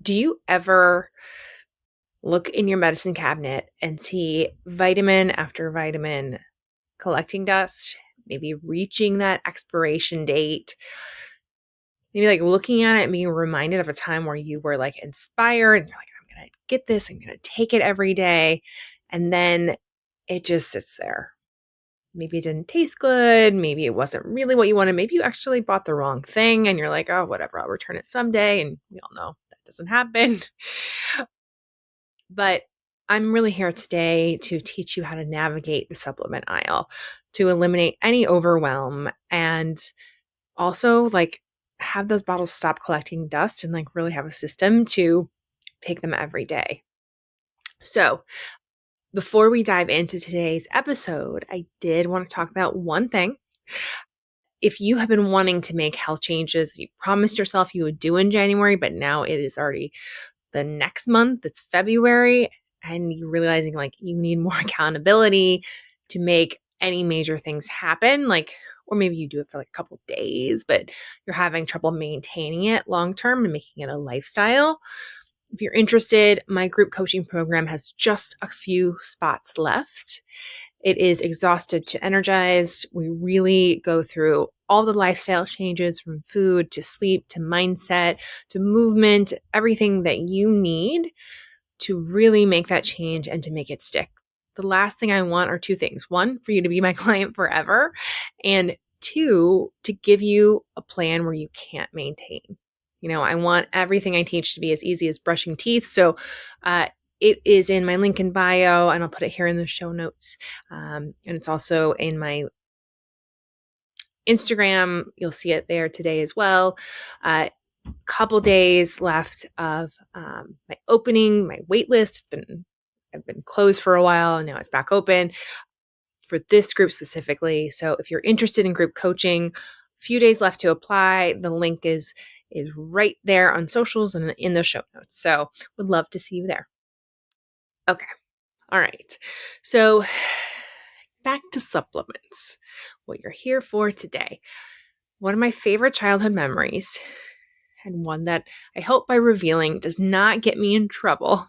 Do you ever look in your medicine cabinet and see vitamin after vitamin collecting dust, maybe reaching that expiration date, maybe like looking at it and being reminded of a time where you were like inspired and you're like, I'm going to get this, I'm going to take it every day. And then it just sits there. Maybe it didn't taste good. Maybe it wasn't really what you wanted. Maybe you actually bought the wrong thing and you're like, oh, whatever, I'll return it someday. And we all know that doesn't happen. But I'm really here today to teach you how to navigate the supplement aisle, to eliminate any overwhelm, and also like have those bottles stop collecting dust and like really have a system to take them every day. So, before we dive into today's episode, I did want to talk about one thing. If you have been wanting to make health changes you promised yourself you would do in January, but now it is already the next month, it's February, and you're realizing like you need more accountability to make any major things happen, like, or maybe you do it for like a couple days, but you're having trouble maintaining it long term and making it a lifestyle. If you're interested, my group coaching program has just a few spots left. It is exhausted to energized. We really go through all the lifestyle changes from food to sleep to mindset to movement, everything that you need to really make that change and to make it stick. The last thing I want are two things. One, for you to be my client forever, and two, to give you a plan where you can't maintain. I want everything I teach to be as easy as brushing teeth. So it is in my link in bio, and I'll put it here in the show notes. And it's also in my Instagram. You'll see it there today as well. Couple days left of my opening, my wait list. I've been closed for a while, and now it's back open for this group specifically. So if you're interested in group coaching, a few days left to apply. The link is right there on socials and in the show notes. So would love to see you there. Okay. All right. So back to supplements, what you're here for today. One of my favorite childhood memories, and one that I hope by revealing does not get me in trouble.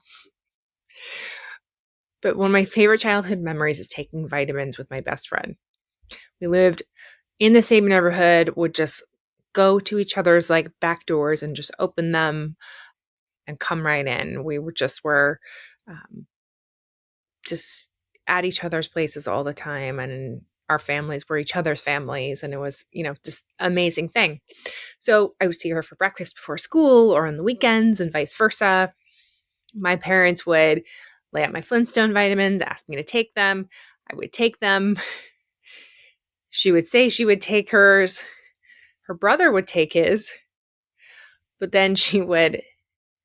But one of my favorite childhood memories is taking vitamins with my best friend. We lived in the same neighborhood, would just go to each other's like back doors and just open them and come right in. We were just at each other's places all the time, and our families were each other's families, and it was, just amazing thing. So I would see her for breakfast before school or on the weekends and vice versa. My parents would lay out my Flintstone vitamins, ask me to take them. I would take them. She would say she would take hers. Her brother would take his. But then she would,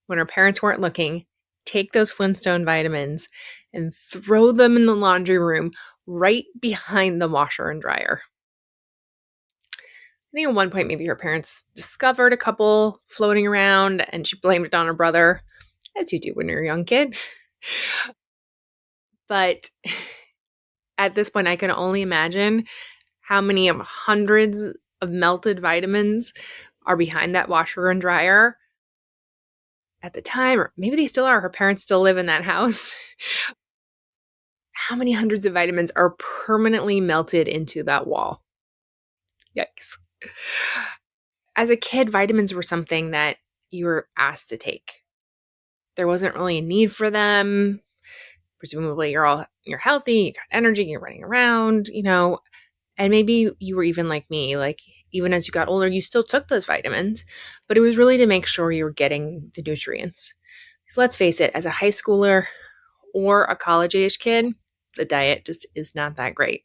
when her parents weren't looking, take those Flintstone vitamins and throw them in the laundry room right behind the washer and dryer. I think at one point, maybe her parents discovered a couple floating around and she blamed it on her brother, as you do when you're a young kid. But at this point, I can only imagine how many of hundreds of melted vitamins are behind that washer and dryer at the time, or maybe they still are. Her parents still live in that house. How many hundreds of vitamins are permanently melted into that wall? Yikes. As a kid, vitamins were something that you were asked to take. There wasn't really a need for them. Presumably you're healthy, you got energy, you're running around, and maybe you were even like me, like even as you got older, you still took those vitamins, but it was really to make sure you were getting the nutrients. So let's face it, as a high schooler or a college-age kid, the diet just is not that great.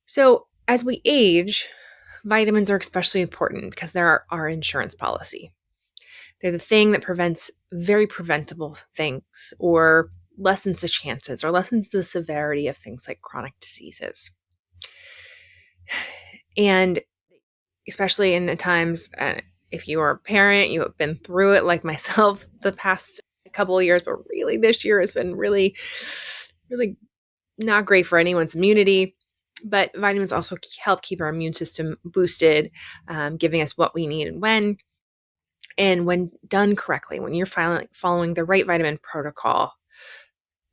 So as we age, vitamins are especially important because they're our insurance policy. They're the thing that prevents very preventable things or lessens the chances or lessens the severity of things like chronic diseases. And especially in the times, if you are a parent, you have been through it like myself the past couple of years, but really this year has been really, really not great for anyone's immunity. But vitamins also help keep our immune system boosted, giving us what we need and when. And when done correctly, when you're following the right vitamin protocol,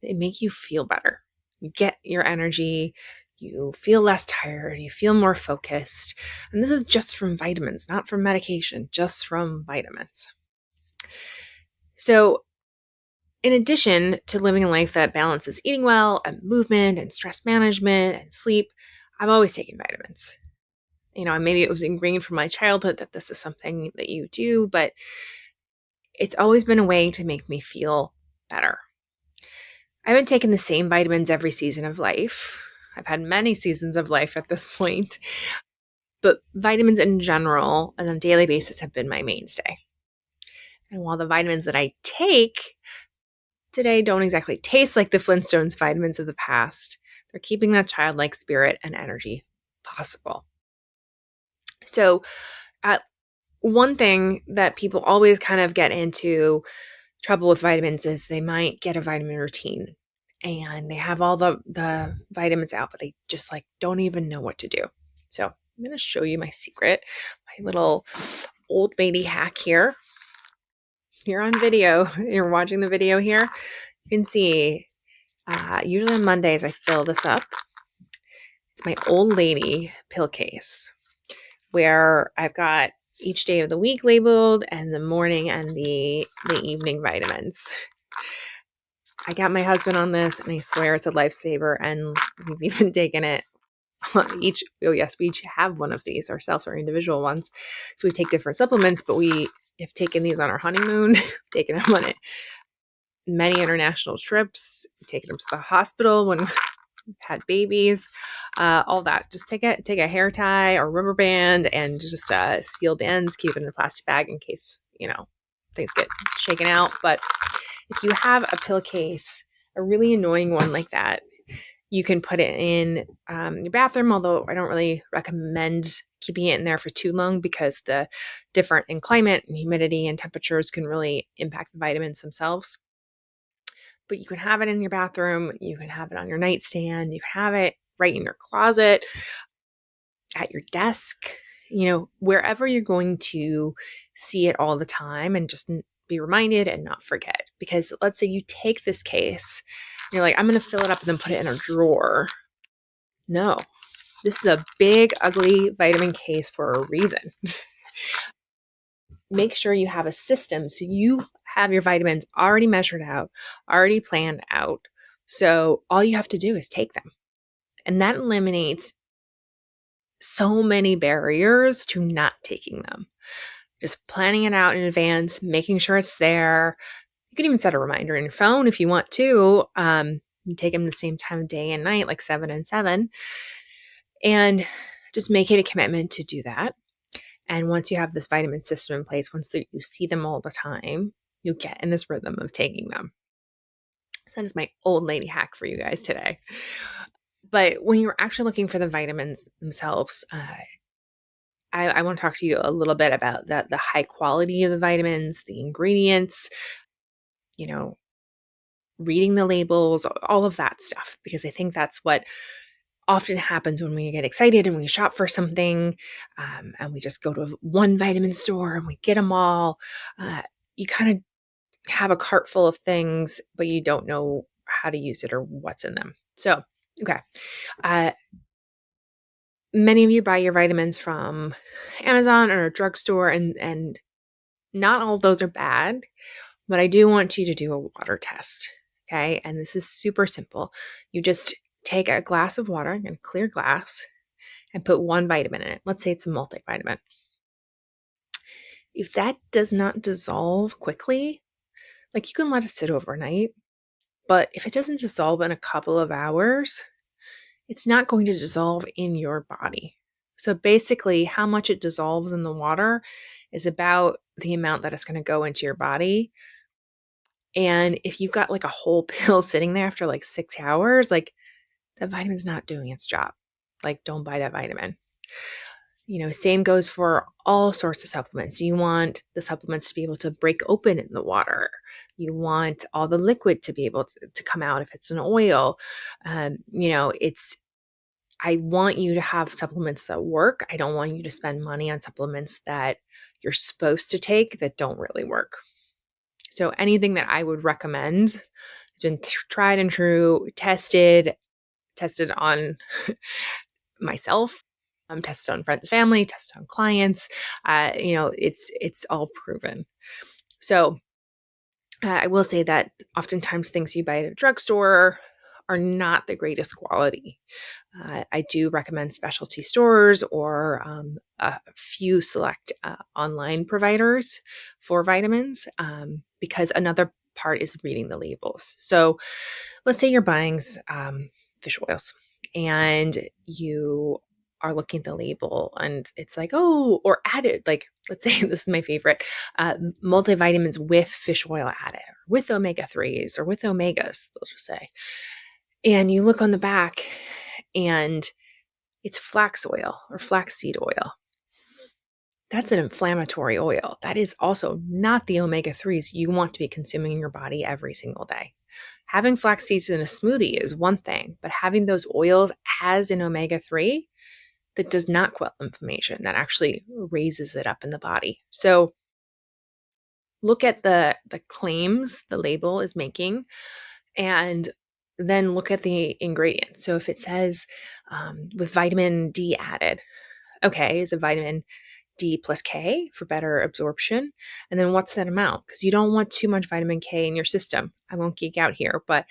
they make you feel better. You get your energy, you feel less tired, you feel more focused. And this is just from vitamins, not from medication, just from vitamins. So, in addition to living a life that balances eating well and movement and stress management and sleep, I've always taken vitamins. And maybe it was ingrained from my childhood that this is something that you do, but it's always been a way to make me feel better. I haven't taken the same vitamins every season of life. I've had many seasons of life at this point, but vitamins in general and on a daily basis have been my mainstay. And while the vitamins that I take today don't exactly taste like the Flintstones vitamins of the past, they're keeping that childlike spirit and energy possible. So, one thing that people always kind of get into trouble with vitamins is they might get a vitamin routine and they have all the vitamins out, but they just don't even know what to do. So I'm going to show you my secret, my little old lady hack here. You're on video. You're watching the video here. You can see, usually on Mondays, I fill this up. It's my old lady pill case where I've got each day of the week labeled and the morning and the evening vitamins. I got my husband on this and I swear it's a lifesaver, and we've even taken it we each have one of these ourselves, our individual ones. So we take different supplements, but we have taken these on our honeymoon, taken them on many international trips, taken them to the hospital when we've had babies, all that. Just take a hair tie or rubber band and just seal the ends, keep it in a plastic bag in case, things get shaken out. But if you have a pill case, a really annoying one like that, you can put it in your bathroom, although I don't really recommend keeping it in there for too long because the different in climate and humidity and temperatures can really impact the vitamins themselves. But you can have it in your bathroom, you can have it on your nightstand, you can have it right in your closet, at your desk, wherever you're going to see it all the time, and just be reminded and not forget. Because let's say you take this case, you're like, I'm going to fill it up and then put it in a drawer. No, this is a big, ugly vitamin case for a reason. Make sure you have a system so you have your vitamins already measured out, already planned out. So all you have to do is take them. And that eliminates so many barriers to not taking them. Just planning it out in advance, making sure it's there. You can even set a reminder in your phone if you want to. You take them the same time of day and night, like 7 and 7. And just make it a commitment to do that. And once you have this vitamin system in place, once you see them all the time, you'll get in this rhythm of taking them. So that is my old lady hack for you guys today. But when you're actually looking for the vitamins themselves, I want to talk to you a little bit about the high quality of the vitamins, the ingredients, reading the labels, all of that stuff, because I think that's what often happens when we get excited and we shop for something, and we just go to one vitamin store and we get them all. You kind of have a cart full of things, but you don't know how to use it or what's in them. So, okay. Many of you buy your vitamins from Amazon or a drugstore, and not all of those are bad, but I do want you to do a water test. Okay. And this is super simple. You just take a glass of water, a clear glass, and put one vitamin in it. Let's say it's a multivitamin. If that does not dissolve quickly, you can let it sit overnight, but if it doesn't dissolve in a couple of hours, it's not going to dissolve in your body. So basically, how much it dissolves in the water is about the amount that it's going to go into your body. And if you've got a whole pill sitting there after 6 hours, that vitamin's not doing its job. Don't buy that vitamin. Same goes for all sorts of supplements. You want the supplements to be able to break open in the water. You want all the liquid to be able to come out if it's an oil. I want you to have supplements that work. I don't want you to spend money on supplements that you're supposed to take that don't really work. So anything that I would recommend has been tried and true, tested on myself, tested on friends, family, tested on clients. It's all proven. So I will say that oftentimes things you buy at a drugstore are not the greatest quality. I do recommend specialty stores or a few select online providers for vitamins because another part is reading the labels. So let's say you're buying fish oils and you are looking at the label and it's like, oh, or added, like, let's say this is my favorite, multivitamins with fish oil added, or with omega-3s or with omegas, they'll just say. And you look on the back and it's flax oil or flaxseed oil. That's an inflammatory oil. That is also not the omega-3s you want to be consuming in your body every single day. Having flax seeds in a smoothie is one thing, but having those oils as an omega-3, that does not quell inflammation. That actually raises it up in the body. So look at the claims the label is making and then look at the ingredients. So if it says with vitamin D added, okay, is it vitamin D plus K for better absorption? And then what's that amount? Because you don't want too much vitamin K in your system. I won't geek out here, but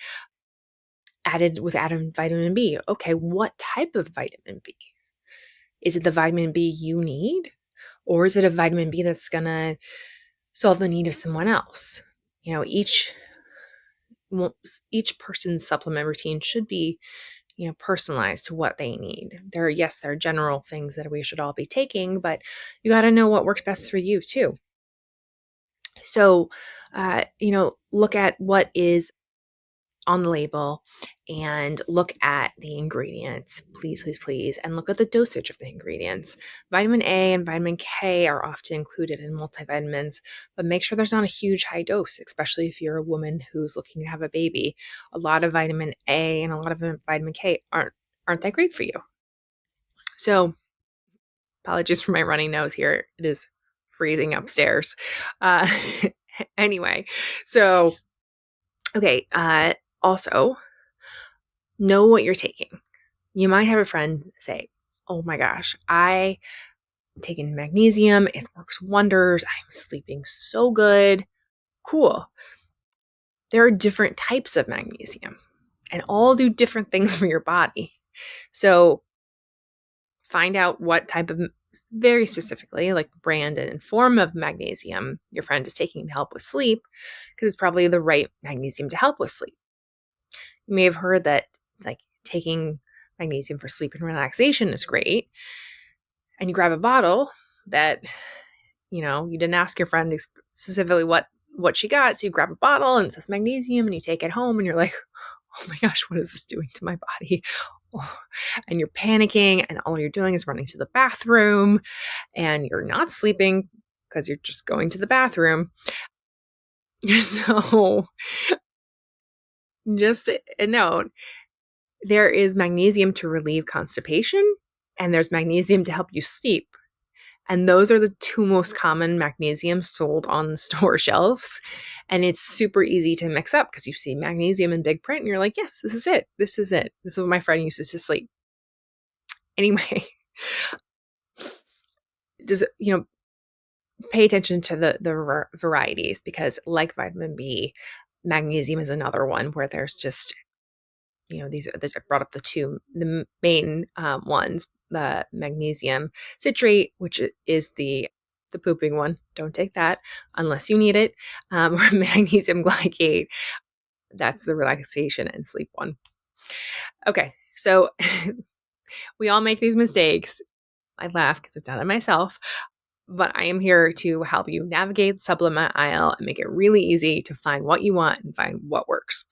added vitamin B. Okay, what type of vitamin B? Is it the vitamin B you need? Or is it a vitamin B that's going to solve the need of someone else? You know, each person's supplement routine should be, personalized to what they need. There are general things that we should all be taking, but you got to know what works best for you too. So, look at what is on the label and look at the ingredients, please, please, please, and look at the dosage of the ingredients. Vitamin A and vitamin K are often included in multivitamins, but make sure there's not a huge high dose, especially if you're a woman who's looking to have a baby. A lot of vitamin A and a lot of vitamin K aren't that great for you. So, apologies for my running nose here. It is freezing upstairs. Anyway, so, okay, also, know what you're taking. You might have a friend say, oh my gosh, I'm taking magnesium. It works wonders. I'm sleeping so good. Cool. There are different types of magnesium and all do different things for your body. So find out what type of, very specifically, like brand and form of magnesium your friend is taking to help with sleep, because it's probably the right magnesium to help with sleep. You may have heard that like taking magnesium for sleep and relaxation is great. And you grab a bottle that, you didn't ask your friend specifically what she got. So you grab a bottle and it says magnesium and you take it home and you're like, oh my gosh, what is this doing to my body? Oh. And you're panicking and all you're doing is running to the bathroom and you're not sleeping because you're just going to the bathroom. So just a note, there is magnesium to relieve constipation and there's magnesium to help you sleep. And those are the two most common magnesiums sold on the store shelves. And it's super easy to mix up because you see magnesium in big print and you're like, yes, this is it. This is it. This is what my friend uses to sleep. Anyway, just, pay attention to the varieties, because like vitamin B, magnesium is another one where there's just, these are I brought up the main ones, the magnesium citrate, which is the pooping one. Don't take that unless you need it. Or magnesium glycate. That's the relaxation and sleep one. Okay. So we all make these mistakes. I laugh because I've done it myself, but I am here to help you navigate the supplement aisle and make it really easy to find what you want and find what works.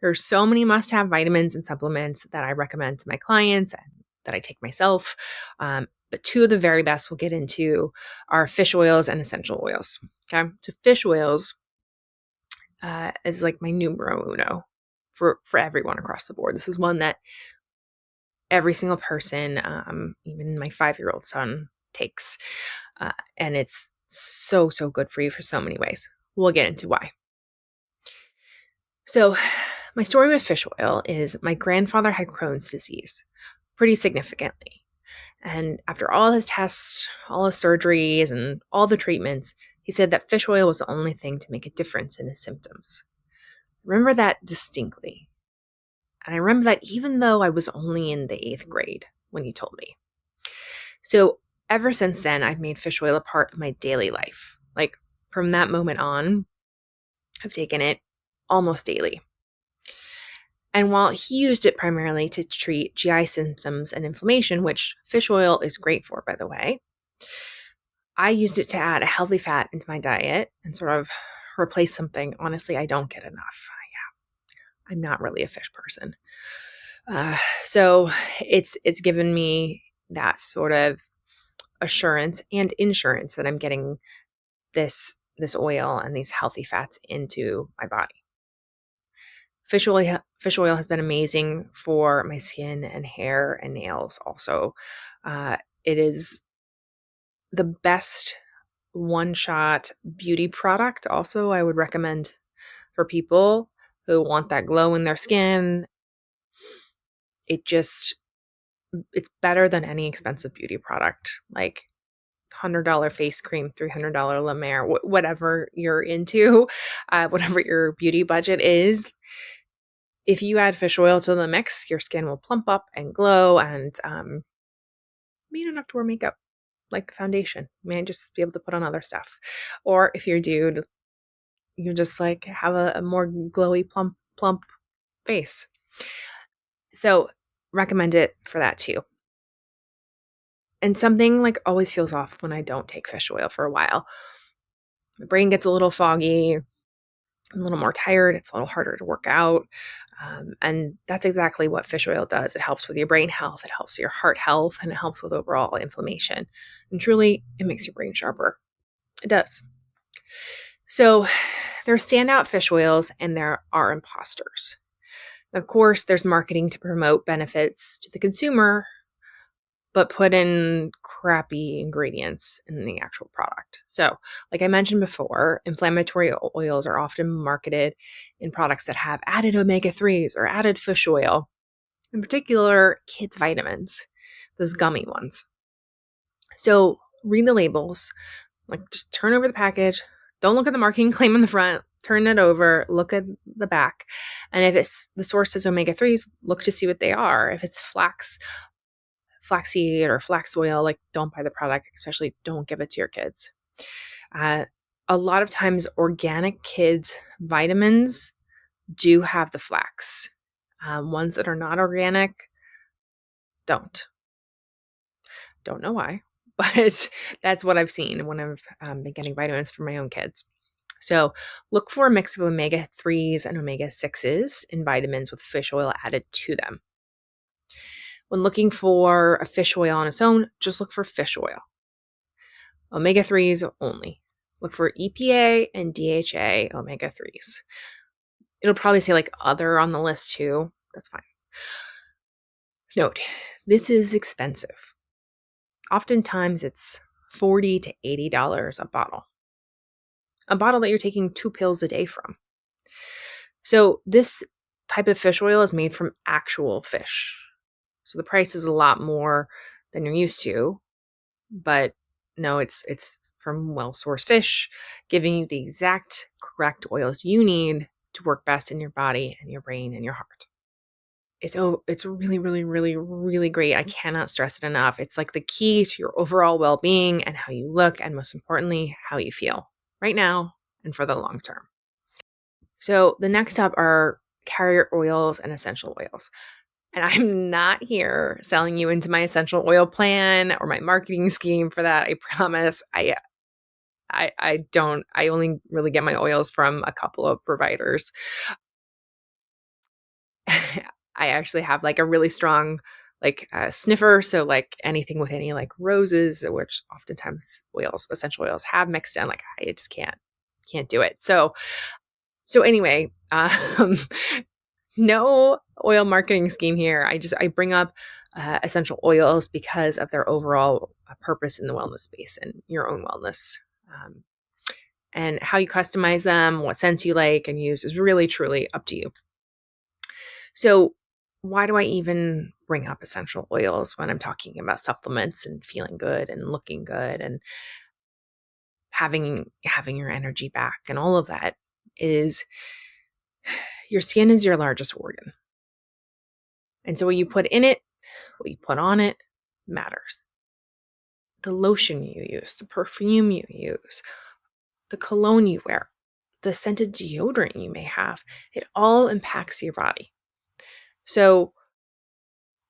There's so many must-have vitamins and supplements that I recommend to my clients and that I take myself. But two of the very best we'll get into are fish oils and essential oils. Okay, so fish oils is like my numero uno for everyone across the board. This is one that every single person, even my 5-year-old son, takes. And it's so, so good for you for so many ways. We'll get into why. So, my story with fish oil is my grandfather had Crohn's disease pretty significantly. And after all his tests, all his surgeries, and all the treatments, he said that fish oil was the only thing to make a difference in his symptoms. I remember that distinctly. And I remember that even though I was only in the 8th grade when he told me. So ever since then, I've made fish oil a part of my daily life. Like from that moment on, I've taken it almost daily. And while he used it primarily to treat GI symptoms and inflammation, which fish oil is great for, by the way, I used it to add a healthy fat into my diet and sort of replace something. Honestly, I don't get enough. I'm not really a fish person. So it's given me that sort of assurance and insurance that I'm getting this oil and these healthy fats into my body. Fish oil has been amazing for my skin and hair and nails also. It is the best one-shot beauty product also I would recommend for people who want that glow in their skin. It's better than any expensive beauty product, like $100 face cream, $300 La Mer, whatever you're into, whatever your beauty budget is. If you add fish oil to the mix, your skin will plump up and glow, and you don't have to wear makeup like the foundation. You may just be able to put on other stuff. Or if you're a dude, you just like have a more glowy, plump face. So recommend it for that too. And something like always feels off when I don't take fish oil for a while. My brain gets a little foggy. I'm a little more tired. It's a little harder to work out. And that's exactly what fish oil does. It helps with your brain health. It helps with your heart health, and it helps with overall inflammation. And truly, it makes your brain sharper. It does. So there are standout fish oils and there are imposters. Of course, there's marketing to promote benefits to the consumer, but put in crappy ingredients in the actual product. So, like I mentioned before, inflammatory oils are often marketed in products that have added omega-3s or added fish oil, in particular, kids' vitamins, those gummy ones. So, read the labels, like just turn over the package. Don't look at the marketing claim on the front. Turn it over, look at the back. And if it's the source is omega-3s, look to see what they are. If it's flaxseed or flax oil, like don't buy the product, especially don't give it to your kids. A lot of times organic kids vitamins do have the flax. Ones that are not organic don't know why, but that's what I've seen when I've been getting vitamins for my own kids. So look for a mix of omega-3s and omega-6s in vitamins with fish oil added to them. When looking for a fish oil on its own, just look for fish oil. Omega-3s only. Look for EPA and DHA omega-3s. It'll probably say like other on the list too. That's fine. Note, this is expensive. Oftentimes it's $40 to $80 a bottle. A bottle that you're taking 2 pills a day from. So this type of fish oil is made from actual fish. So the price is a lot more than you're used to, but no, it's from well-sourced fish, giving you the exact correct oils you need to work best in your body and your brain and your heart. It's really, really, really, really great. I cannot stress it enough. It's like the key to your overall well-being and how you look, and most importantly, how you feel right now and for the long term. So the next up are carrier oils and essential oils. And I'm not here selling you into my essential oil plan or my marketing scheme for that. I promise. I don't. I only really get my oils from a couple of providers. I actually have like a really strong sniffer. So like anything with any like roses, which oftentimes essential oils have mixed in, like I just can't do it. So anyway, no oil marketing scheme here. I bring up essential oils because of their overall purpose in the wellness space and your own wellness. Um, and how you customize them, what scents you like and use is really, truly up to you. So, why do I even bring up essential oils when I'm talking about supplements and feeling good and looking good and having your energy back and all of that? Is your skin is your largest organ. And so what you put in it, what you put on it matters. The lotion you use, the perfume you use, the cologne you wear, the scented deodorant you may have, it all impacts your body. So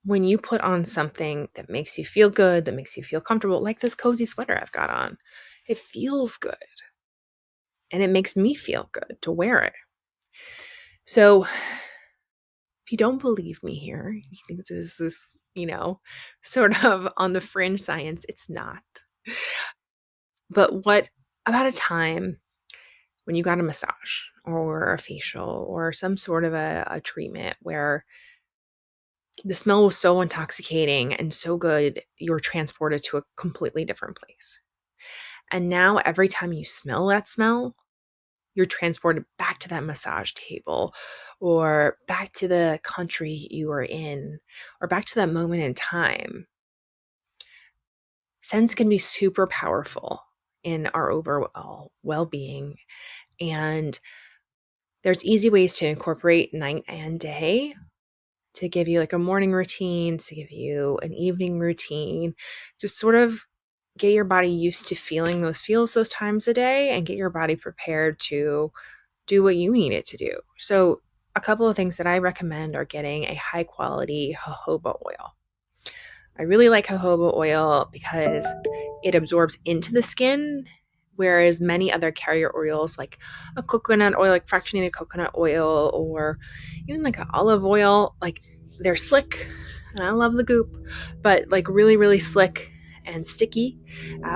when you put on something that makes you feel good, that makes you feel comfortable, like this cozy sweater I've got on, it feels good. And it makes me feel good to wear it. So if you don't believe me here, you think this is, sort of on the fringe science, it's not. But what about a time when you got a massage or a facial or some sort of a treatment where the smell was so intoxicating and so good, you were transported to a completely different place. And now every time you smell that smell, you're transported back to that massage table or back to the country you were in or back to that moment in time. Scents can be super powerful in our overall well-being, and there's easy ways to incorporate night and day to give you like a morning routine, to give you an evening routine, to sort of get your body used to feeling those feels those times a day and get your body prepared to do what you need it to do. So a couple of things that I recommend are getting a high quality jojoba oil. I really like jojoba oil because it absorbs into the skin, whereas many other carrier oils like a coconut oil, like fractionated coconut oil, or even like an olive oil, like they're slick, and I love the goop, but like really, really slick and sticky,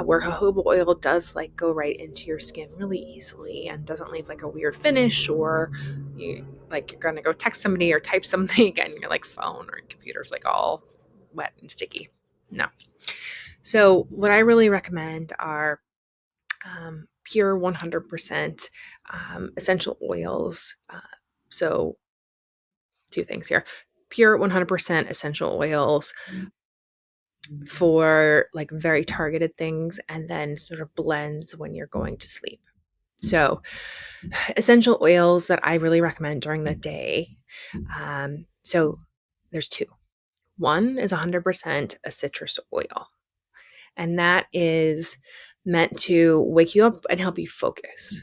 where jojoba oil does like go right into your skin really easily and doesn't leave like a weird finish, or like you're gonna go text somebody or type something and your like phone or computer's like all wet and sticky. No. So what I really recommend are pure 100% essential oils. So two things here. Pure 100% essential oils for like very targeted things, and then sort of blends when you're going to sleep. So essential oils that I really recommend during the day. So there's two. One is 100% a citrus oil, and that is meant to wake you up and help you focus.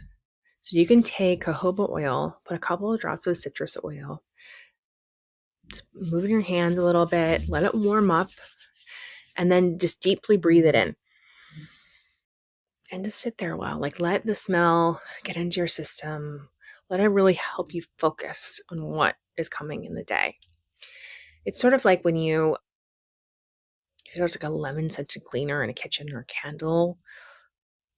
So you can take jojoba oil, put a couple of drops of citrus oil, just move in your hands a little bit, let it warm up, and then just deeply breathe it in. And just sit there a while. Like let the smell get into your system. Let it really help you focus on what is coming in the day. It's sort of like when if there's like a lemon scented cleaner in a kitchen or a candle,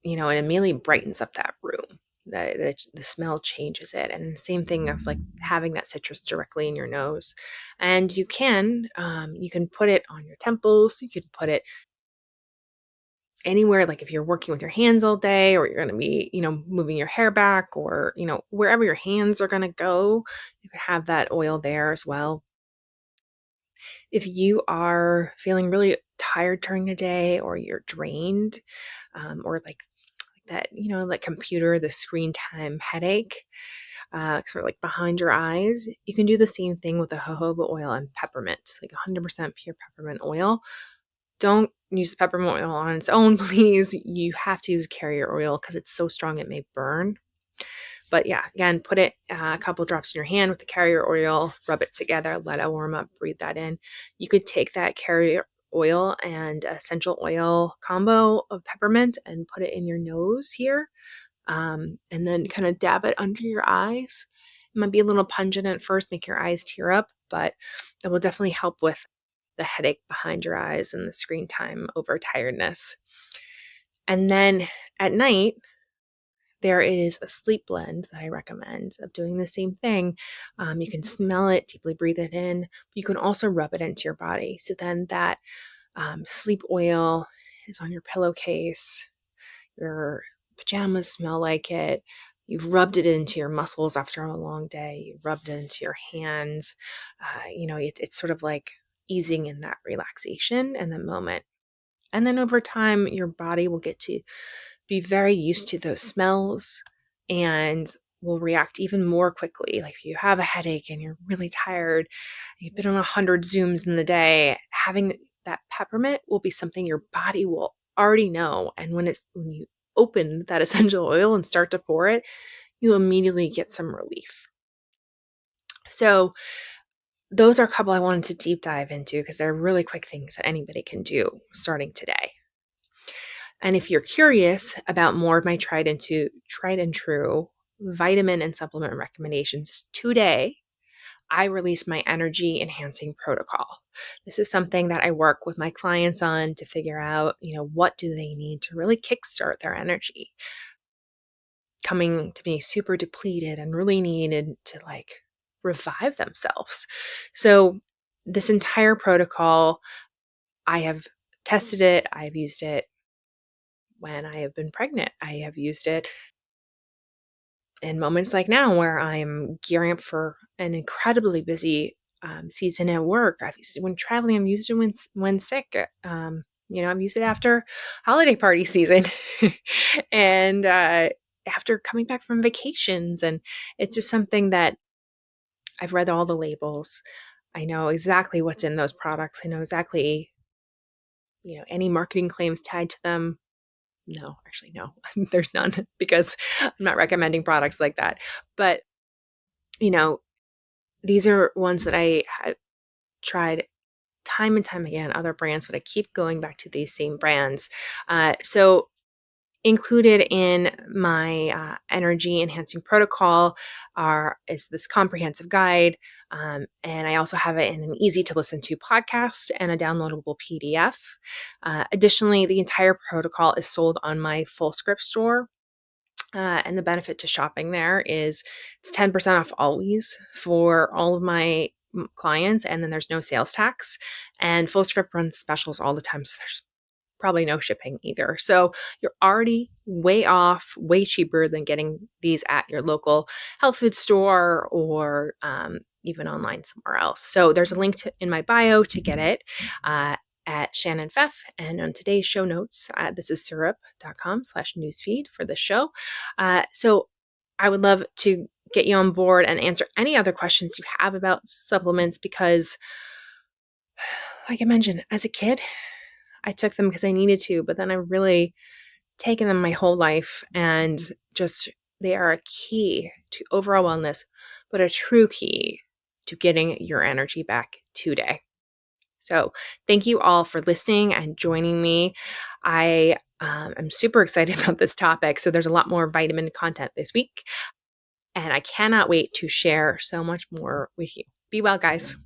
it immediately brightens up that room. The smell changes it. And same thing of like having that citrus directly in your nose. And you can put it on your temples. You could put it anywhere, like if you're working with your hands all day, or you're going to be, moving your hair back, or, wherever your hands are going to go, you could have that oil there as well. If you are feeling really tired during the day, or you're drained, or like that, like computer, the screen time headache, sort of like behind your eyes, you can do the same thing with the jojoba oil and peppermint, like 100% pure peppermint oil. Don't use peppermint oil on its own, please. You have to use carrier oil because it's so strong it may burn. But yeah, again, put it a couple drops in your hand with the carrier oil, rub it together, let it warm up, breathe that in. You could take that carrier oil and essential oil combo of peppermint and put it in your nose here, and then kind of dab it under your eyes. It might be a little pungent at first, make your eyes tear up, but it will definitely help with the headache behind your eyes and the screen time over tiredness. And then at night, there is a sleep blend that I recommend of doing the same thing. You can smell it, deeply breathe it in. But you can also rub it into your body. So then that sleep oil is on your pillowcase. Your pajamas smell like it. You've rubbed it into your muscles after a long day. You've rubbed it into your hands. It's sort of like easing in that relaxation and the moment. And then over time, your body will get to be very used to those smells and will react even more quickly. Like if you have a headache and you're really tired, you've been on 100 Zooms in the day, having that peppermint will be something your body will already know. And when you open that essential oil and start to pour it, you immediately get some relief. So those are a couple I wanted to deep dive into because they're really quick things that anybody can do starting today. And if you're curious about more of my tried and true vitamin and supplement recommendations today, I release my energy enhancing protocol. This is something that I work with my clients on to figure out, what do they need to really kickstart their energy. Coming to me super depleted and really needed to revive themselves. So this entire protocol, I have tested it, I've used it when I have been pregnant. I have used it in moments like now where I'm gearing up for an incredibly busy season at work. I've used it when traveling. I've used it when sick. I've used it after holiday party season and after coming back from vacations. And it's just something that I've read all the labels. I know exactly what's in those products. I know exactly, any marketing claims tied to them. No, actually, no, there's none because I'm not recommending products like that. But, you know, these are ones that I have tried time and time again, other brands, but I keep going back to these same brands. So included in my energy enhancing protocol is this comprehensive guide, and I also have it in an easy to listen to podcast and a downloadable PDF. Additionally, the entire protocol is sold on my full script store. And the benefit to shopping there is it's 10% off always for all of my clients, and then there's no sales tax. And Full Script runs specials all the time, so there's probably no shipping either. So you're already way off, way cheaper than getting these at your local health food store or even online somewhere else. So there's a link in my bio to get it. At Shannon Pfeffer, and on today's show notes, this is syrup.com/newsfeed for the show. So I would love to get you on board and answer any other questions you have about supplements because, like I mentioned, as a kid, I took them because I needed to, but then I've really taken them my whole life, and just they are a key to overall wellness, but a true key to getting your energy back today. So thank you all for listening and joining me. I am super excited about this topic. So there's a lot more vitamin content this week, and I cannot wait to share so much more with you. Be well, guys.